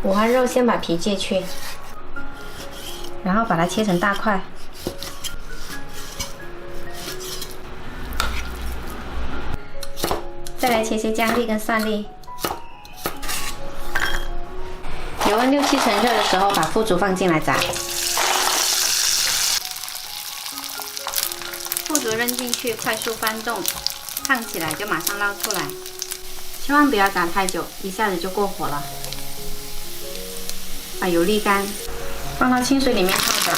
五花肉先把皮揭去，然后把它切成大块。再来切些姜粒跟蒜粒。油温6、7成热的时候，把腐竹放进来炸。腐竹扔进去，快速翻动，烫起来就马上捞出来，千万不要炸太久，一下子就过火了。把油沥干，放到清水里面泡软。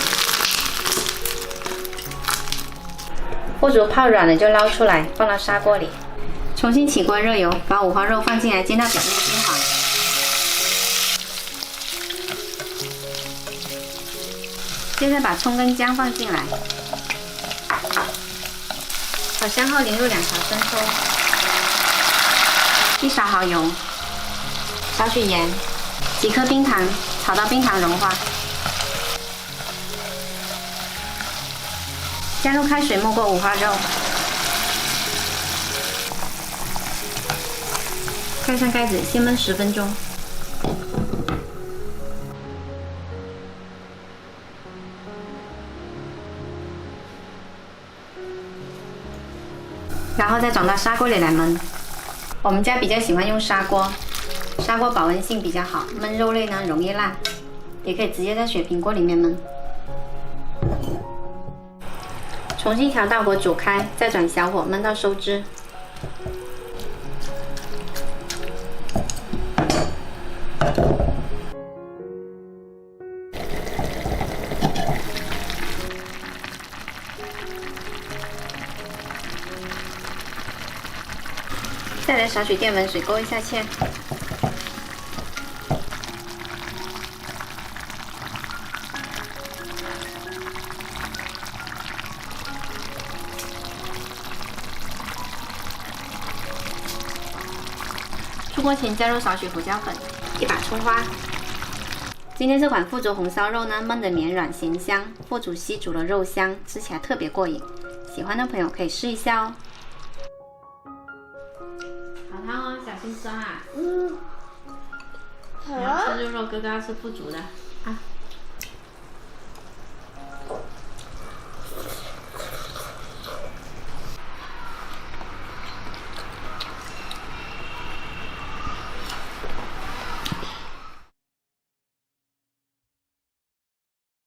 腐竹泡软了就捞出来，放到砂锅里。重新起锅热油，把五花肉放进来，煎到表面金黄。接着把葱跟姜放进来，炒香后淋入2勺生抽，1勺蚝油，少许盐，几颗冰糖，炒到冰糖融化。加入开水没过五花肉，盖上盖子，先焖10分钟。然后再转到砂锅里来焖。我们家比较喜欢用砂锅，砂锅保温性比较好，焖肉类呢容易烂，也可以直接在水平锅里面焖。重新调大火煮开，再转小火焖到收汁。再来少许淀粉水勾一下芡，出锅前加入少许胡椒粉，1把葱花。今天这款腐竹红烧肉呢，焖得绵软咸香，腐竹吸足了肉香，吃起来特别过瘾。喜欢的朋友可以试一下哦。好汤哦，小心酸啊！好你要吃肉肉，哥哥要吃腐竹的啊。